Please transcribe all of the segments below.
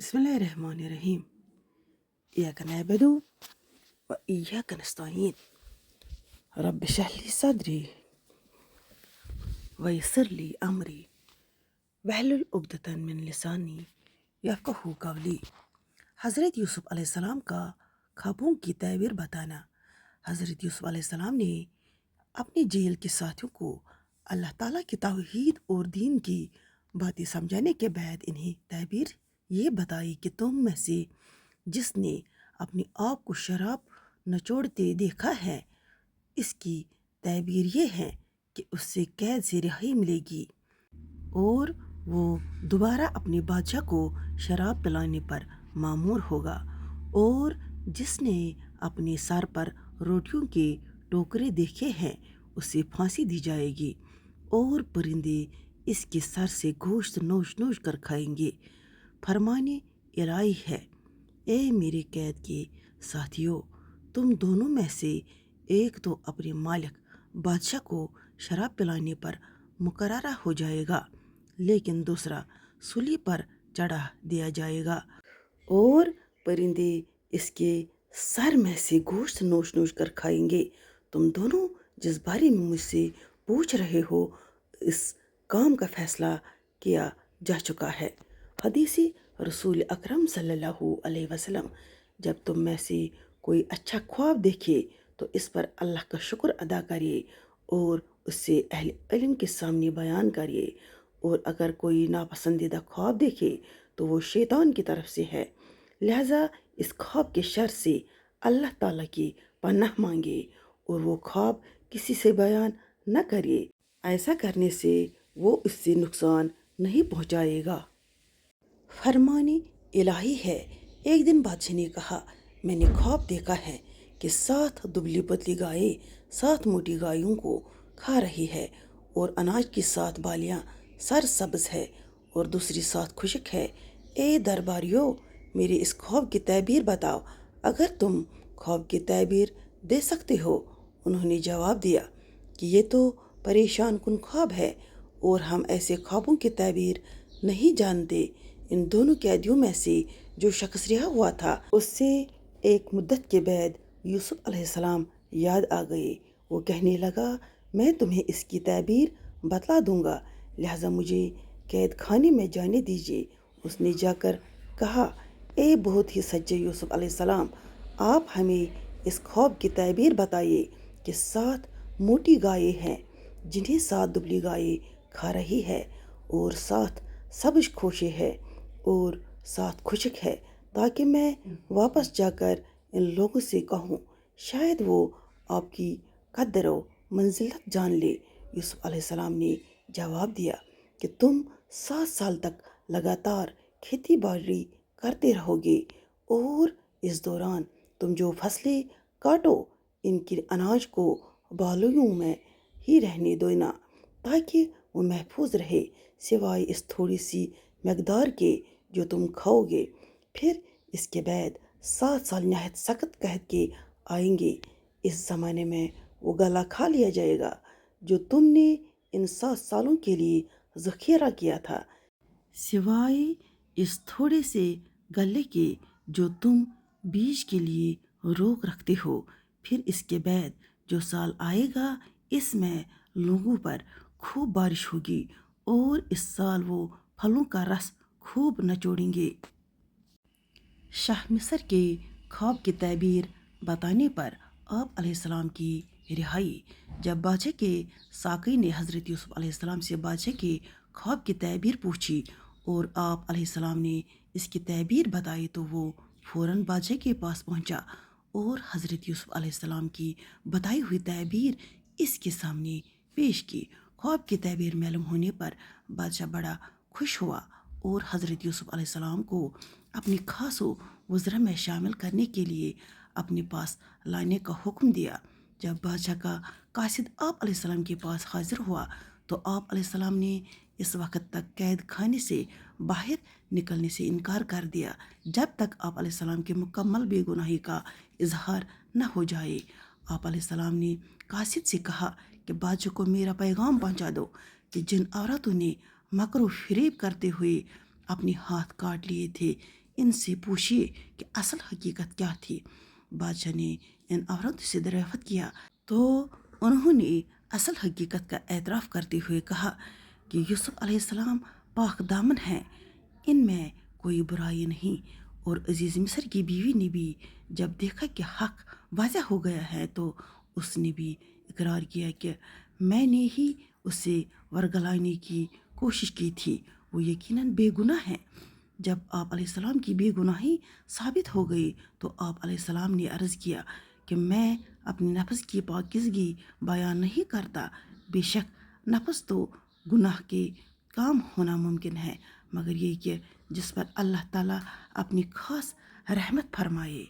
बिस्मिल्लाहिर्रहमानिर्रहीम। इय्याका नअबुदु व इय्याका नस्तईन। रब्बि इश्रह ली सदरी व यस्सिर ली अमरी वहलुल उक़दतन मिन लिसानी यफ़क़हू क़ौली। हज़रत यूसुफ़ अलैहिस्सलाम का ख्वाबों की ताबीर बताना। हज़रत यूसुफ़ अलैहिस्सलाम ने अपने जेल के साथियों को अल्लाह ताला की तौहीद और दीन की बातें समझाने के बाद इन्हें ताबीर ये बताई कि तुम में से जिसने अपने आप को शराब नचोड़ते देखा है, इसकी ताबीर ये है कि उससे कैद से रिहाई मिलेगी और वो दोबारा अपने बादशाह को शराब पिलाने पर मामूर होगा। और जिसने अपने सर पर रोटियों के टोकरे देखे हैं, उसे फांसी दी जाएगी और परिंदे इसके सर से गोश्त नोच नोच कर खाएंगे। फरमाने इलाही है, ए मेरे कैद के साथियों, तुम दोनों में से एक तो अपने मालिक बादशाह को शराब पिलाने पर मुकर्रर हो जाएगा, लेकिन दूसरा सूली पर चढ़ा दिया जाएगा और परिंदे इसके सर में से गोश्त नोच नोच कर खाएंगे। तुम दोनों जिस बारे में मुझसे पूछ रहे हो, इस काम का फैसला किया जा चुका है। हदीसी रसूल अकरम सल्लल्लाहु अलैहि वसल्लम, जब तुम में से कोई अच्छा ख्वाब देखे तो इस पर अल्लाह का शुक्र अदा करिए और उससे अहले इल्म के सामने बयान करिए। और अगर कोई नापसंदीदा ख्वाब देखे तो वो शैतान की तरफ से है, लिहाजा इस ख्वाब के शर से अल्लाह ताला की पनाह मांगे और वो ख्वाब किसी से बयान न करिए। ऐसा करने से वो उससे नुकसान नहीं पहुंचाएगा। फरमाने इलाही है, एक दिन बादशाह ने कहा, मैंने ख्वाब देखा है कि 7 दुबली पतली गायें 7 मोटी गायों को खा रही है और अनाज की 7 बालियां सरसब्ज है और दूसरी 7 खुश्क है। ए दरबारियों, मेरे इस ख्वाब की ताबीर बताओ, अगर तुम ख्वाब की ताबीर दे सकते हो। उन्होंने जवाब दिया कि ये तो परेशान कुन ख्वाब है और हम ऐसे ख्वाबों की ताबीर नहीं जानते। इन दोनों कैदियों में से जो शख्स रिहा हुआ था, उससे एक मुद्दत के बाद यूसुफ अलैहिस्सलाम याद आ गए। वो कहने लगा, मैं तुम्हें इसकी ताबीर बतला दूंगा, लिहाजा मुझे कैद खाने में जाने दीजिए। उसने जाकर कहा, ए बहुत ही सच्चे यूसुफ अलैहिस्सलाम, आप हमें इस ख्वाब की ताबीर बताइए कि 7 मोटी गायें हैं जिन्हें 7 दुबली गायें खा रही है और 7 सब्ज खोशे है और 7 खुश्क है, ताकि मैं वापस जाकर इन लोगों से कहूँ, शायद वो आपकी कदर व मंजिलत जान ले। यूसुफ अलैहिस्सलाम ने जवाब दिया कि तुम 7 साल तक लगातार खेती बाड़ी करते रहोगे और इस दौरान तुम जो फसलें काटो, इनके अनाज को बालुओं में ही रहने देना ताकि वो महफूज रहे, सिवाय इस थोड़ी सी मकदार के जो तुम खाओगे। फिर इसके बाद 7 साल नहायत सख्त कहत के आएंगे। इस ज़माने में वो गला खा लिया जाएगा जो तुमने इन 7 सालों के लिए ज़ख़ीरा किया था, सिवाय इस थोड़े से गले के जो तुम बीज के लिए रोक रखते हो। फिर इसके बाद जो साल आएगा, इसमें लोगों पर खूब बारिश होगी और इस साल वो फलों का रस खूब नचोड़ेंगे। शाह मिस्र के ख्वाब की ताबीर बताने पर आप अलैहिस्सलाम की रिहाई। जब बादशाह के साक़ी ने हज़रत यूसुफ अलैहिस्सलाम से बादशाह के ख्वाब की ताबीर पूछी और आप अलैहिस्सलाम ने इसकी ताबीर बताई, तो वो फ़ौरन बादशाह के पास पहुंचा और हज़रत यूसुफ अलैहिस्सलाम की बताई हुई ताबीर इसके सामने पेश की। ख्वाब की ताबीर मालूम होने पर बादशाह बड़ा खुश हुआ और हज़रत यूसुफ अलैहिस्सलाम को अपनी खास वज़रा में शामिल करने के लिए अपने पास लाने का हुक्म दिया। जब बादशाह का कासिद आप अलैहिस्सलाम के पास हाजिर हुआ तो आप अलैहिस्सलाम ने इस वक्त तक कैद खाने से बाहर निकलने से इनकार कर दिया जब तक आप अलैहिस्सलाम के मुकम्मल बेगुनाही का इजहार न हो जाए। आप अलैहिस्सलाम ने कासिद से कहा कि बादशाह को मेरा पैगाम पहुंचा दो कि जिन औरतों ने मकर व फरेब करते हुए अपने हाथ काट लिए थे, ان سے پوچھیے کہ اصل حقیقت کیا تھی۔ بادشاہ نے ان عورتوں سے دریافت کیا تو انہوں نے اصل حقیقت کا اعتراف کرتے ہوئے کہا کہ یوسف علیہ السلام پاک دامن ہیں، ان میں کوئی برائی نہیں۔ اور عزیز مصر کی بیوی نے بھی جب دیکھا کہ حق واضح ہو گیا ہے تو اس نے بھی اقرار کیا کہ میں نے ہی اسے ورگلانے کی کوشش کی تھی، وہ یقیناً بے گناہ ہے۔ جب آپ علیہ السلام کی بے گناہی ثابت ہو گئی تو آپ علیہ السلام نے عرض کیا کہ میں اپنے نفس کی پاکیزگی بیان نہیں کرتا، بے شک نفس تو گناہ کے کام ہونا ممکن ہے، مگر یہ کہ جس پر اللہ تعالیٰ اپنی خاص رحمت فرمائے۔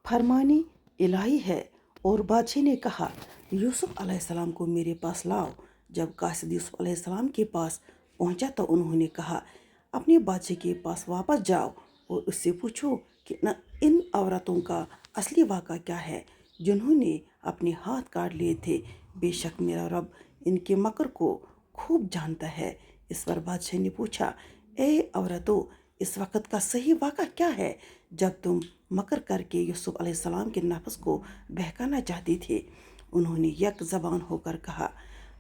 فرمانی الہی ہے۔ اور بادشاہ نے کہا یوسف علیہ السلام کو میرے پاس لاؤ۔ جب قاصد یوسف علیہ السلام کے پاس پہنچا تو انہوں نے کہا اپنے بادشاہ کے پاس واپس جاؤ اور اس سے پوچھو کہ ان عورتوں کا اصلی واقعہ کیا ہے جنہوں نے اپنے ہاتھ کاٹ لیے تھے، بے شک میرا رب ان کے مکر کو خوب جانتا ہے۔ اس پر بادشاہ نے پوچھا اے عورتوں، اس وقت کا صحیح واقعہ کیا ہے جب تم مکر کر کے یوسف علیہ السلام کے نفس کو بہکانا چاہتی تھے؟ انہوں نے یک زبان ہو کر کہا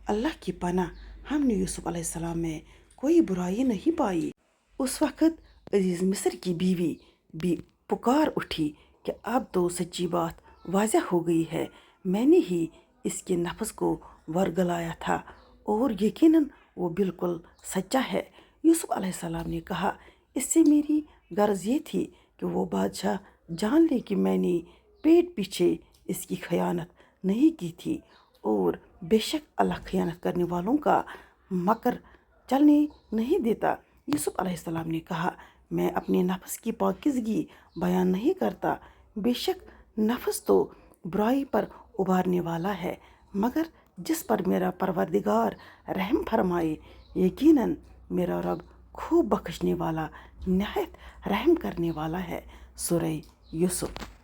اللہ کی پناہ، ہم نے یوسف علیہ السلام میں کوئی برائی نہیں پائی۔ اس وقت عزیز مصر کی بیوی بھی پکار اٹھی کہ اب تو سچی بات واضح ہو گئی ہے، میں نے ہی اس کے نفس کو ورگلایا تھا اور یقیناً وہ بالکل سچا ہے۔ یوسف علیہ السلام نے کہا اس سے میری غرض یہ تھی کہ وہ بادشاہ جان لے کہ میں نے پیٹ پیچھے اس کی خیانت نہیں کی تھی، اور بے شک اللہ خیانت کرنے والوں کا مکر چلنے نہیں دیتا۔ یوسف علیہ السلام نے کہا میں اپنے نفس کی پاکیزگی بیان نہیں کرتا، بے شک نفس تو برائی پر ابھارنے والا ہے، مگر جس پر میرا پروردگار رحم فرمائے، یقیناً میرا رب خوب بخشنے والا، نہایت رحم کرنے والا ہے۔ سورہ یوسف۔